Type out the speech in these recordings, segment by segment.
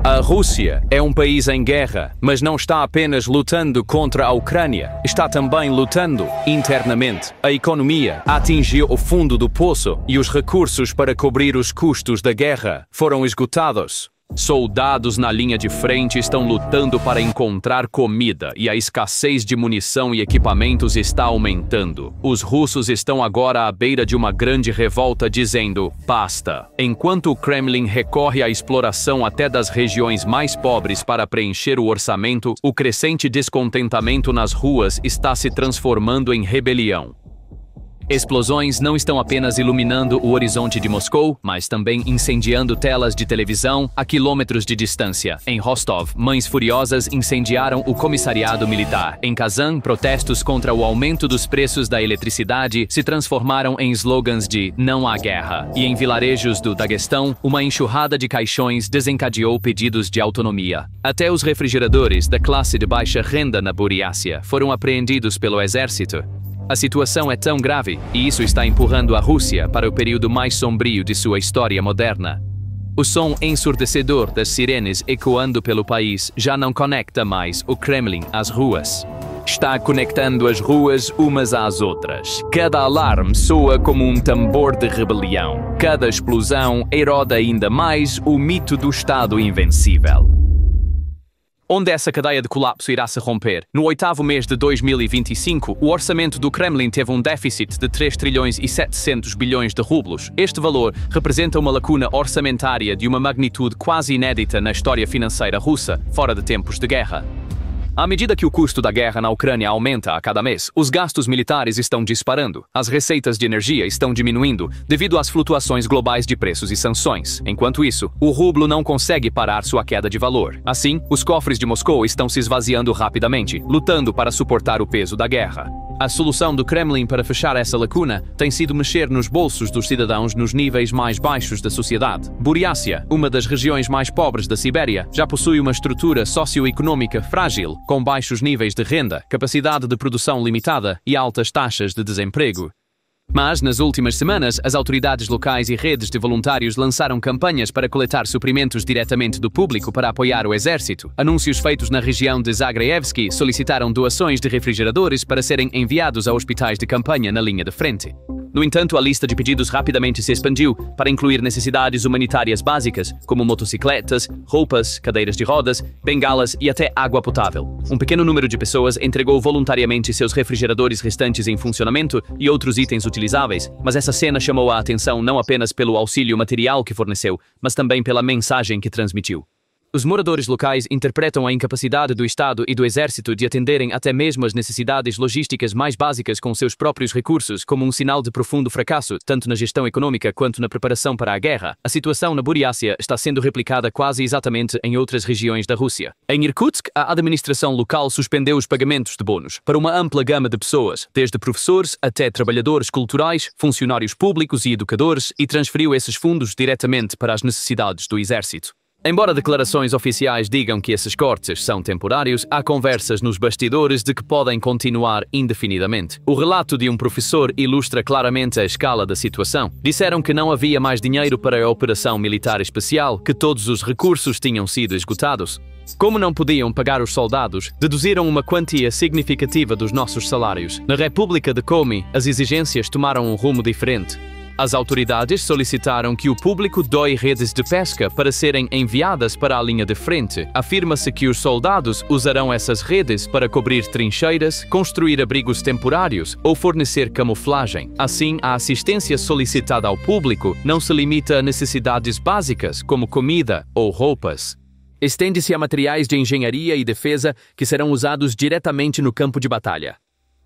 A Rússia é um país em guerra, mas não está apenas lutando contra a Ucrânia, está também lutando internamente. A economia atingiu o fundo do poço e os recursos para cobrir os custos da guerra foram esgotados. Soldados na linha de frente estão lutando para encontrar comida e a escassez de munição e equipamentos está aumentando. Os russos estão agora à beira de uma grande revolta dizendo basta. Enquanto o Kremlin recorre à exploração até das regiões mais pobres para preencher o orçamento, o crescente descontentamento nas ruas está se transformando em rebelião. Explosões não estão apenas iluminando o horizonte de Moscou, mas também incendiando telas de televisão a quilômetros de distância. Em Rostov, mães furiosas incendiaram o comissariado militar. Em Kazan, protestos contra o aumento dos preços da eletricidade se transformaram em slogans de "não há guerra". E em vilarejos do Daguestão, uma enxurrada de caixões desencadeou pedidos de autonomia. Até os refrigeradores da classe de baixa renda na Buriácia foram apreendidos pelo exército. A situação é tão grave, e isso está empurrando a Rússia para o período mais sombrio de sua história moderna. O som ensurdecedor das sirenes ecoando pelo país já não conecta mais o Kremlin às ruas. Está conectando as ruas umas às outras. Cada alarme soa como um tambor de rebelião. Cada explosão eroda ainda mais o mito do Estado invencível. Onde essa cadeia de colapso irá se romper? No 8º mês de 2025, o orçamento do Kremlin teve um déficit de 3 trilhões e 700 bilhões de rublos. Este valor representa uma lacuna orçamentária de uma magnitude quase inédita na história financeira russa, fora de tempos de guerra. À medida que o custo da guerra na Ucrânia aumenta a cada mês, os gastos militares estão disparando. As receitas de energia estão diminuindo devido às flutuações globais de preços e sanções. Enquanto isso, o rublo não consegue parar sua queda de valor. Assim, os cofres de Moscou estão se esvaziando rapidamente, lutando para suportar o peso da guerra. A solução do Kremlin para fechar essa lacuna tem sido mexer nos bolsos dos cidadãos nos níveis mais baixos da sociedade. Buriácia, uma das regiões mais pobres da Sibéria, já possui uma estrutura socioeconômica frágil, com baixos níveis de renda, capacidade de produção limitada e altas taxas de desemprego. Mas, nas últimas semanas, as autoridades locais e redes de voluntários lançaram campanhas para coletar suprimentos diretamente do público para apoiar o exército. Anúncios feitos na região de Zagreevsky solicitaram doações de refrigeradores para serem enviados a hospitais de campanha na linha de frente. No entanto, a lista de pedidos rapidamente se expandiu para incluir necessidades humanitárias básicas, como motocicletas, roupas, cadeiras de rodas, bengalas e até água potável. Um pequeno número de pessoas entregou voluntariamente seus refrigeradores restantes em funcionamento e outros itens utilizáveis, mas essa cena chamou a atenção não apenas pelo auxílio material que forneceu, mas também pela mensagem que transmitiu. Os moradores locais interpretam a incapacidade do Estado e do Exército de atenderem até mesmo as necessidades logísticas mais básicas com seus próprios recursos como um sinal de profundo fracasso, tanto na gestão econômica quanto na preparação para a guerra. A situação na Buriácia está sendo replicada quase exatamente em outras regiões da Rússia. Em Irkutsk, a administração local suspendeu os pagamentos de bônus para uma ampla gama de pessoas, desde professores até trabalhadores culturais, funcionários públicos e educadores, e transferiu esses fundos diretamente para as necessidades do Exército. Embora declarações oficiais digam que esses cortes são temporários, há conversas nos bastidores de que podem continuar indefinidamente. O relato de um professor ilustra claramente a escala da situação. Disseram que não havia mais dinheiro para a operação militar especial, que todos os recursos tinham sido esgotados. Como não podiam pagar os soldados, deduziram uma quantia significativa dos nossos salários. Na República de Komi, as exigências tomaram um rumo diferente. As autoridades solicitaram que o público doe redes de pesca para serem enviadas para a linha de frente. Afirma-se que os soldados usarão essas redes para cobrir trincheiras, construir abrigos temporários ou fornecer camuflagem. Assim, a assistência solicitada ao público não se limita a necessidades básicas, como comida ou roupas. Estende-se a materiais de engenharia e defesa que serão usados diretamente no campo de batalha.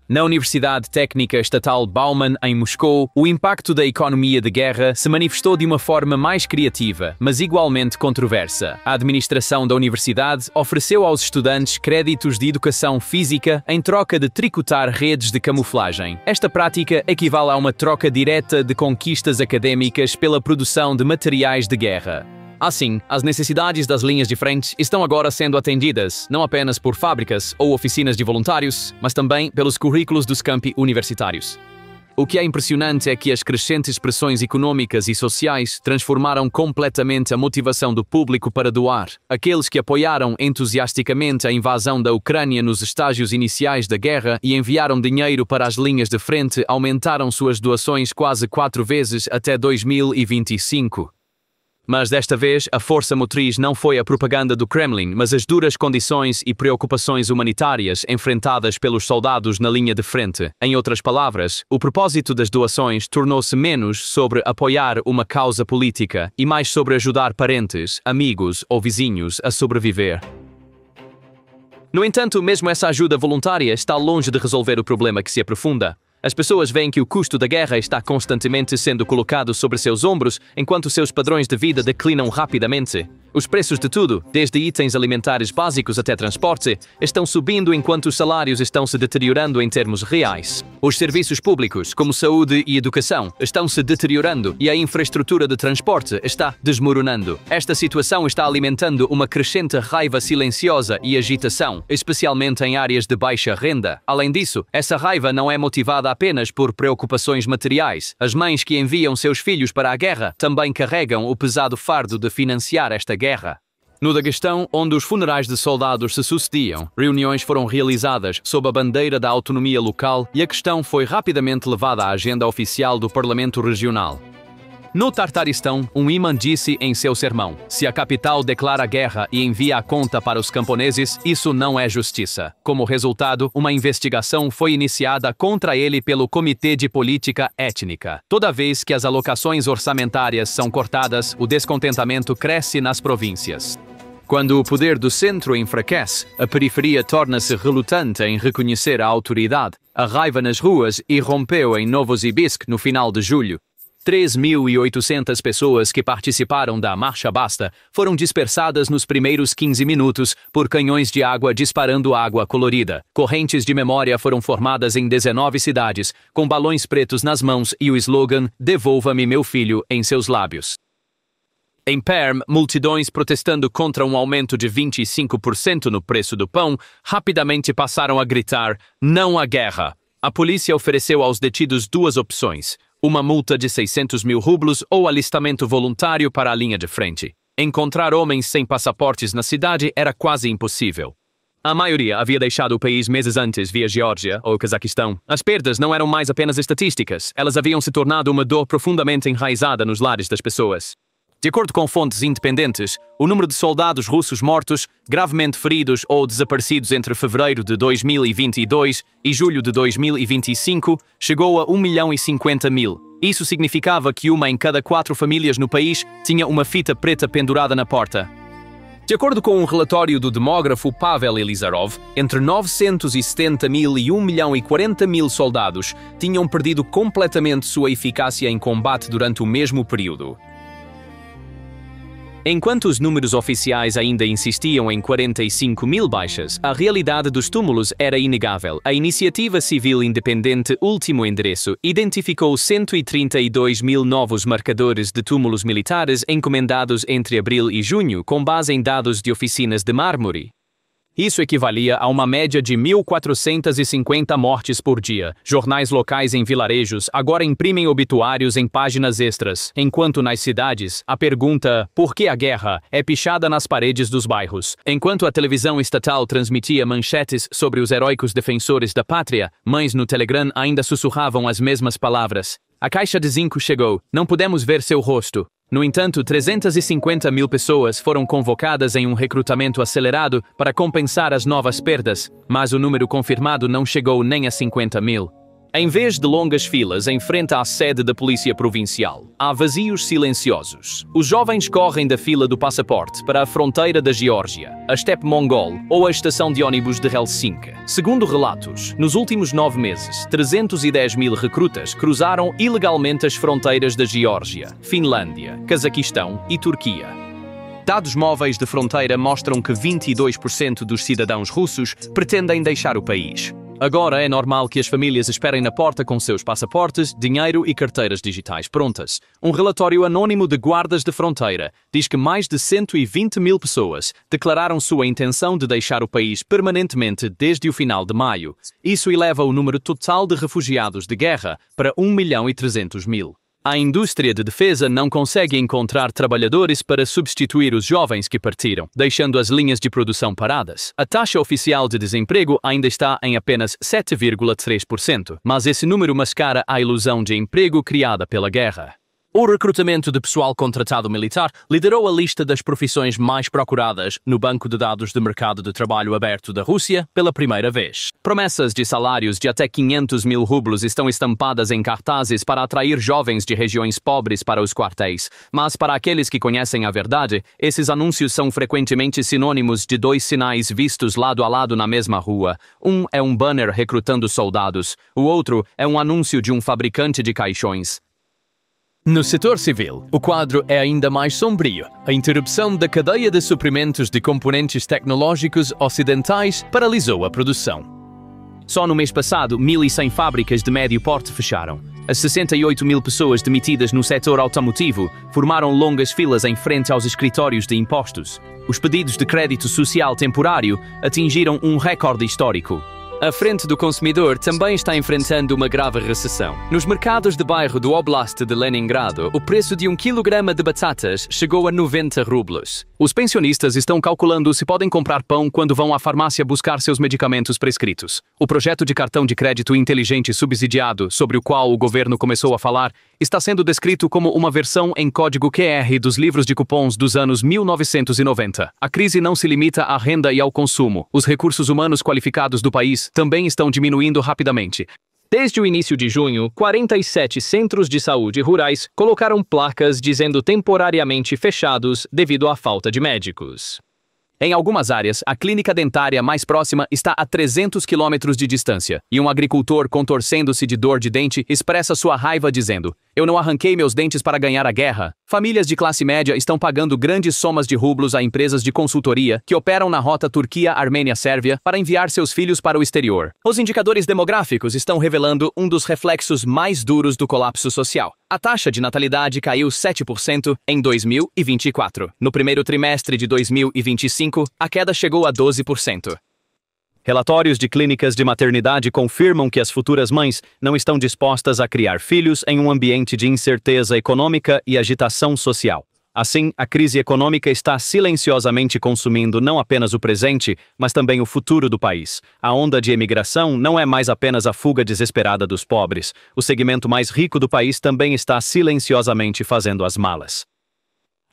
Na Universidade Técnica Estatal Bauman, em Moscou, o impacto da economia de guerra se manifestou de uma forma mais criativa, mas igualmente controversa. A administração da universidade ofereceu aos estudantes créditos de educação física em troca de tricotar redes de camuflagem. Esta prática equivale a uma troca direta de conquistas acadêmicas pela produção de materiais de guerra. Assim, as necessidades das linhas de frente estão agora sendo atendidas não apenas por fábricas ou oficinas de voluntários, mas também pelos currículos dos campi universitários. O que é impressionante é que as crescentes pressões econômicas e sociais transformaram completamente a motivação do público para doar. Aqueles que apoiaram entusiasticamente a invasão da Ucrânia nos estágios iniciais da guerra e enviaram dinheiro para as linhas de frente aumentaram suas doações quase 4 vezes até 2025. Mas desta vez, a força motriz não foi a propaganda do Kremlin, mas as duras condições e preocupações humanitárias enfrentadas pelos soldados na linha de frente. Em outras palavras, o propósito das doações tornou-se menos sobre apoiar uma causa política e mais sobre ajudar parentes, amigos ou vizinhos a sobreviver. No entanto, mesmo essa ajuda voluntária está longe de resolver o problema que se aprofunda. As pessoas veem que o custo da guerra está constantemente sendo colocado sobre seus ombros, enquanto seus padrões de vida declinam rapidamente. Os preços de tudo, desde itens alimentares básicos até transporte, estão subindo enquanto os salários estão se deteriorando em termos reais. Os serviços públicos, como saúde e educação, estão se deteriorando e a infraestrutura de transporte está desmoronando. Esta situação está alimentando uma crescente raiva silenciosa e agitação, especialmente em áreas de baixa renda. Além disso, essa raiva não é motivada apenas por preocupações materiais. As mães que enviam seus filhos para a guerra também carregam o pesado fardo de financiar esta guerra. No Daguestão, onde os funerais de soldados se sucediam, reuniões foram realizadas sob a bandeira da autonomia local e a questão foi rapidamente levada à agenda oficial do Parlamento Regional. No Tartaristão, um imã disse em seu sermão: se a capital declara guerra e envia a conta para os camponeses, isso não é justiça. Como resultado, uma investigação foi iniciada contra ele pelo Comitê de Política Étnica. Toda vez que as alocações orçamentárias são cortadas, o descontentamento cresce nas províncias. Quando o poder do centro enfraquece, a periferia torna-se relutante em reconhecer a autoridade. A raiva nas ruas irrompeu em Novosibirsk no final de julho. 3.800 pessoas que participaram da Marcha Basta foram dispersadas nos primeiros 15 minutos por canhões de água disparando água colorida. Correntes de memória foram formadas em 19 cidades, com balões pretos nas mãos e o slogan "Devolva-me meu filho" em seus lábios. Em Perm, multidões protestando contra um aumento de 25% no preço do pão rapidamente passaram a gritar "Não à guerra". A polícia ofereceu aos detidos 2 opções: uma multa de 600 mil rublos ou alistamento voluntário para a linha de frente. Encontrar homens sem passaportes na cidade era quase impossível. A maioria havia deixado o país meses antes via Geórgia ou Cazaquistão. As perdas não eram mais apenas estatísticas, elas haviam se tornado uma dor profundamente enraizada nos lares das pessoas. De acordo com fontes independentes, o número de soldados russos mortos, gravemente feridos ou desaparecidos entre fevereiro de 2022 e julho de 2025 chegou a 1.050.000. Isso significava que 1 em cada 4 famílias no país tinha uma fita preta pendurada na porta. De acordo com um relatório do demógrafo Pavel Elizarov, entre 970.000 e 1.040.000 soldados tinham perdido completamente sua eficácia em combate durante o mesmo período. Enquanto os números oficiais ainda insistiam em 45.000 baixas, a realidade dos túmulos era inegável. A iniciativa civil independente Último Endereço identificou 132.000 novos marcadores de túmulos militares encomendados entre abril e junho, com base em dados de oficinas de mármore. Isso equivalia a uma média de 1.450 mortes por dia. Jornais locais em vilarejos agora imprimem obituários em páginas extras, enquanto nas cidades, a pergunta "por que a guerra?" é pichada nas paredes dos bairros. Enquanto a televisão estatal transmitia manchetes sobre os heróicos defensores da pátria, mães no Telegram ainda sussurravam as mesmas palavras. A caixa de zinco chegou, não pudemos ver seu rosto. No entanto, 350.000 pessoas foram convocadas em um recrutamento acelerado para compensar as novas perdas, mas o número confirmado não chegou nem a 50.000. Em vez de longas filas em frente à sede da Polícia Provincial, há vazios silenciosos. Os jovens correm da fila do passaporte para a fronteira da Geórgia, a estepe mongol ou a estação de ônibus de Helsinki. Segundo relatos, nos últimos 9 meses, 310.000 recrutas cruzaram ilegalmente as fronteiras da Geórgia, Finlândia, Cazaquistão e Turquia. Dados móveis de fronteira mostram que 22% dos cidadãos russos pretendem deixar o país. Agora é normal que as famílias esperem na porta com seus passaportes, dinheiro e carteiras digitais prontas. Um relatório anônimo de guardas de fronteira diz que mais de 120 mil pessoas declararam sua intenção de deixar o país permanentemente desde o final de maio. Isso eleva o número total de refugiados de guerra para 1.300.000. A indústria de defesa não consegue encontrar trabalhadores para substituir os jovens que partiram, deixando as linhas de produção paradas. A taxa oficial de desemprego ainda está em apenas 7,3%, mas esse número mascara a ilusão de emprego criada pela guerra. O recrutamento de pessoal contratado militar liderou a lista das profissões mais procuradas no banco de dados de mercado de trabalho aberto da Rússia pela primeira vez. Promessas de salários de até 500 mil rublos estão estampadas em cartazes para atrair jovens de regiões pobres para os quartéis, mas para aqueles que conhecem a verdade, esses anúncios são frequentemente sinônimos de dois sinais vistos lado a lado na mesma rua. Um é um banner recrutando soldados, o outro é um anúncio de um fabricante de caixões. No setor civil, o quadro é ainda mais sombrio. A interrupção da cadeia de suprimentos de componentes tecnológicos ocidentais paralisou a produção. Só no mês passado, 1.100 fábricas de médio porte fecharam. As 68 mil pessoas demitidas no setor automotivo formaram longas filas em frente aos escritórios de impostos. Os pedidos de crédito social temporário atingiram um recorde histórico. A Frente do Consumidor também está enfrentando uma grave recessão. Nos mercados de bairro do Oblast de Leningrado, o preço de 1 quilograma de batatas chegou a 90 rublos. Os pensionistas estão calculando se podem comprar pão quando vão à farmácia buscar seus medicamentos prescritos. O projeto de cartão de crédito inteligente subsidiado, sobre o qual o governo começou a falar, está sendo descrito como uma versão em código QR dos livros de cupons dos anos 1990. A crise não se limita à renda e ao consumo. Os recursos humanos qualificados do país também estão diminuindo rapidamente. Desde o início de junho, 47 centros de saúde rurais colocaram placas dizendo temporariamente fechados devido à falta de médicos. Em algumas áreas, a clínica dentária mais próxima está a 300 quilômetros de distância, e um agricultor contorcendo-se de dor de dente expressa sua raiva dizendo: "Eu não arranquei meus dentes para ganhar a guerra." Famílias de classe média estão pagando grandes somas de rublos a empresas de consultoria que operam na rota Turquia-Armênia-Sérvia para enviar seus filhos para o exterior. Os indicadores demográficos estão revelando um dos reflexos mais duros do colapso social. A taxa de natalidade caiu 7% em 2024. No primeiro trimestre de 2025, a queda chegou a 12%. Relatórios de clínicas de maternidade confirmam que as futuras mães não estão dispostas a criar filhos em um ambiente de incerteza econômica e agitação social. Assim, a crise econômica está silenciosamente consumindo não apenas o presente, mas também o futuro do país. A onda de emigração não é mais apenas a fuga desesperada dos pobres. O segmento mais rico do país também está silenciosamente fazendo as malas.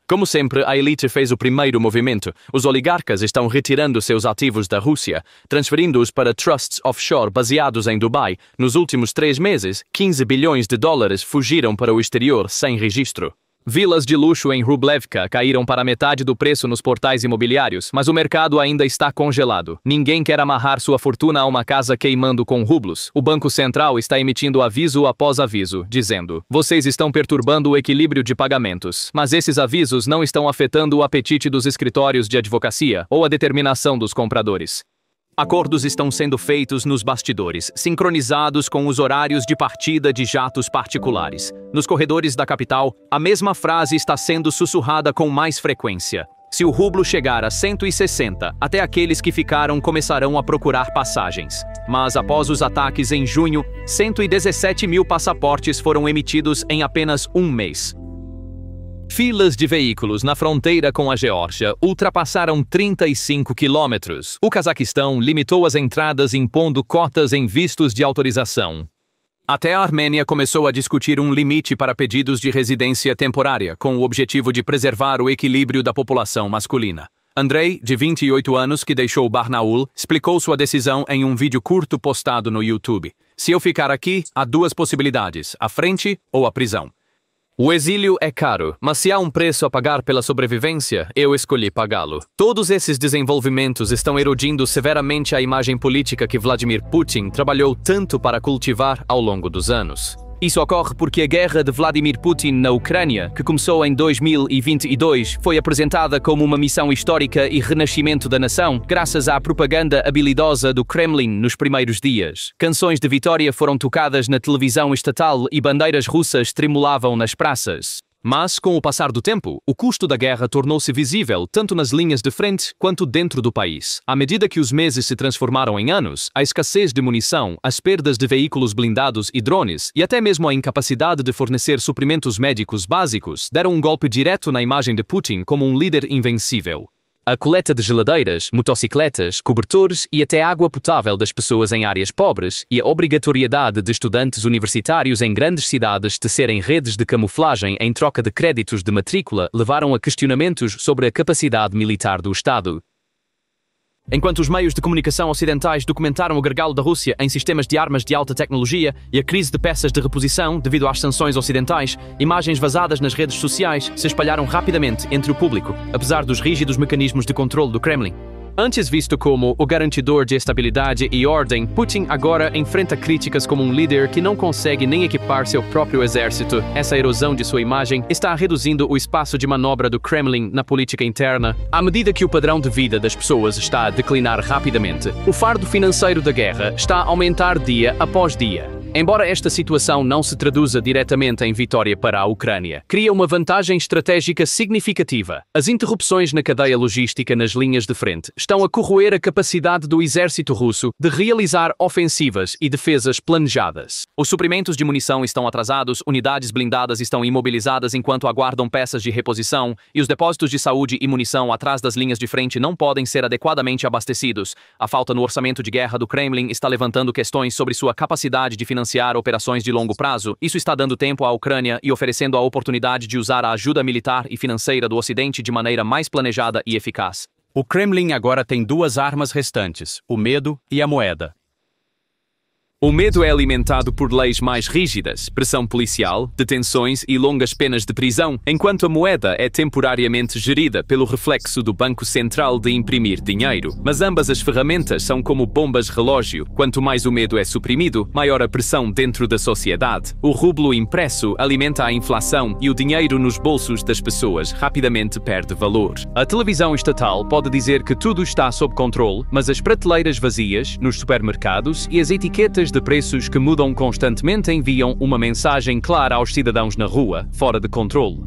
Como sempre, a elite fez o primeiro movimento. Os oligarcas estão retirando seus ativos da Rússia, transferindo-os para trusts offshore baseados em Dubai. Nos últimos 3 meses, 15 bilhões de dólares fugiram para o exterior sem registro. Vilas de luxo em Rublevka caíram para metade do preço nos portais imobiliários, mas o mercado ainda está congelado. Ninguém quer amarrar sua fortuna a uma casa queimando com rublos. O Banco Central está emitindo aviso após aviso, dizendo: "Vocês estão perturbando o equilíbrio de pagamentos." Mas esses avisos não estão afetando o apetite dos escritórios de advocacia ou a determinação dos compradores. Acordos estão sendo feitos nos bastidores, sincronizados com os horários de partida de jatos particulares. Nos corredores da capital, a mesma frase está sendo sussurrada com mais frequência. Se o rublo chegar a 160, até aqueles que ficaram começarão a procurar passagens. Mas após os ataques em junho, 117 mil passaportes foram emitidos em apenas um mês. Filas de veículos na fronteira com a Geórgia ultrapassaram 35 quilômetros. O Cazaquistão limitou as entradas impondo cotas em vistos de autorização. Até a Armênia começou a discutir um limite para pedidos de residência temporária, com o objetivo de preservar o equilíbrio da população masculina. Andrei, de 28 anos, que deixou Barnaul, explicou sua decisão em um vídeo curto postado no YouTube. "Se eu ficar aqui, há 2 possibilidades, a frente ou a prisão. O exílio é caro, mas se há um preço a pagar pela sobrevivência, eu escolhi pagá-lo." Todos esses desenvolvimentos estão erodindo severamente a imagem política que Vladimir Putin trabalhou tanto para cultivar ao longo dos anos. Isso ocorre porque a guerra de Vladimir Putin na Ucrânia, que começou em 2022, foi apresentada como uma missão histórica e renascimento da nação, graças à propaganda habilidosa do Kremlin nos primeiros dias. Canções de vitória foram tocadas na televisão estatal e bandeiras russas tremulavam nas praças. Mas, com o passar do tempo, o custo da guerra tornou-se visível tanto nas linhas de frente quanto dentro do país. À medida que os meses se transformaram em anos, a escassez de munição, as perdas de veículos blindados e drones, e até mesmo a incapacidade de fornecer suprimentos médicos básicos, deram um golpe direto na imagem de Putin como um líder invencível. A coleta de geladeiras, motocicletas, cobertores e até água potável das pessoas em áreas pobres e a obrigatoriedade de estudantes universitários em grandes cidades tecerem redes de camuflagem em troca de créditos de matrícula levaram a questionamentos sobre a capacidade militar do Estado. Enquanto os meios de comunicação ocidentais documentaram o gargalo da Rússia em sistemas de armas de alta tecnologia e a crise de peças de reposição devido às sanções ocidentais, imagens vazadas nas redes sociais se espalharam rapidamente entre o público, apesar dos rígidos mecanismos de controle do Kremlin. Antes visto como o garantidor de estabilidade e ordem, Putin agora enfrenta críticas como um líder que não consegue nem equipar seu próprio exército. Essa erosão de sua imagem está reduzindo o espaço de manobra do Kremlin na política interna. À medida que o padrão de vida das pessoas está a declinar rapidamente, o fardo financeiro da guerra está a aumentar dia após dia. Embora esta situação não se traduza diretamente em vitória para a Ucrânia, cria uma vantagem estratégica significativa. As interrupções na cadeia logística nas linhas de frente estão a corroer a capacidade do exército russo de realizar ofensivas e defesas planejadas. Os suprimentos de munição estão atrasados, unidades blindadas estão imobilizadas enquanto aguardam peças de reposição, e os depósitos de saúde e munição atrás das linhas de frente não podem ser adequadamente abastecidos. A falta no orçamento de guerra do Kremlin está levantando questões sobre sua capacidade de financiar operações de longo prazo. Isso está dando tempo à Ucrânia e oferecendo a oportunidade de usar a ajuda militar e financeira do Ocidente de maneira mais planejada e eficaz. O Kremlin agora tem duas armas restantes, o medo e a moeda. O medo é alimentado por leis mais rígidas, pressão policial, detenções e longas penas de prisão, enquanto a moeda é temporariamente gerida pelo reflexo do Banco Central de imprimir dinheiro. Mas ambas as ferramentas são como bombas relógio. Quanto mais o medo é suprimido, maior a pressão dentro da sociedade. O rublo impresso alimenta a inflação e o dinheiro nos bolsos das pessoas rapidamente perde valor. A televisão estatal pode dizer que tudo está sob controle, mas as prateleiras vazias nos supermercados e as etiquetas de preços que mudam constantemente enviam uma mensagem clara aos cidadãos na rua, fora de controle.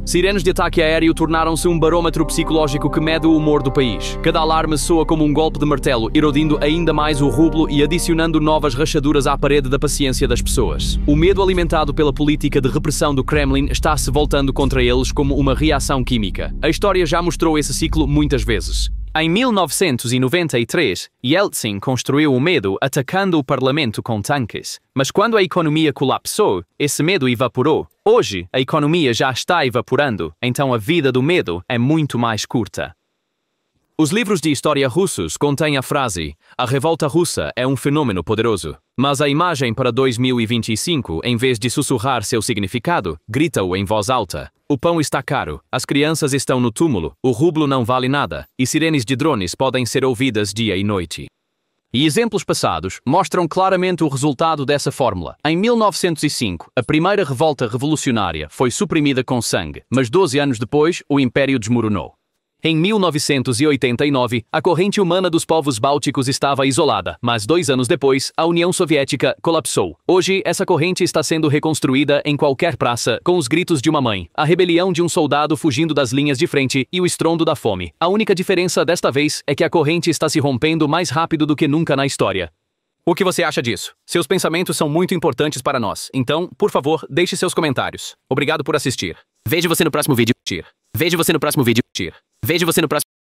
Sirenes de ataque aéreo tornaram-se um barômetro psicológico que mede o humor do país. Cada alarme soa como um golpe de martelo, erodindo ainda mais o rublo e adicionando novas rachaduras à parede da paciência das pessoas. O medo alimentado pela política de repressão do Kremlin está se voltando contra eles como uma reação química. A história já mostrou esse ciclo muitas vezes. Em 1993, Yeltsin construiu o medo atacando o parlamento com tanques. Mas quando a economia colapsou, esse medo evaporou. Hoje, a economia já está evaporando, então a vida do medo é muito mais curta. Os livros de história russos contêm a frase: "A revolta russa é um fenômeno poderoso." Mas a imagem para 2025, em vez de sussurrar seu significado, grita-o em voz alta. O pão está caro, as crianças estão no túmulo, o rublo não vale nada, e sirenes de drones podem ser ouvidas dia e noite. E exemplos passados mostram claramente o resultado dessa fórmula. Em 1905, a primeira revolta revolucionária foi suprimida com sangue, mas 12 anos depois, o Império desmoronou. Em 1989, a corrente humana dos povos bálticos estava isolada, mas 2 anos depois, a União Soviética colapsou. Hoje, essa corrente está sendo reconstruída em qualquer praça, com os gritos de uma mãe, a rebelião de um soldado fugindo das linhas de frente e o estrondo da fome. A única diferença desta vez é que a corrente está se rompendo mais rápido do que nunca na história. O que você acha disso? Seus pensamentos são muito importantes para nós, então, por favor, deixe seus comentários. Obrigado por assistir. Vejo você no próximo vídeo. Vejo você no próximo vídeo. Vejo você no próximo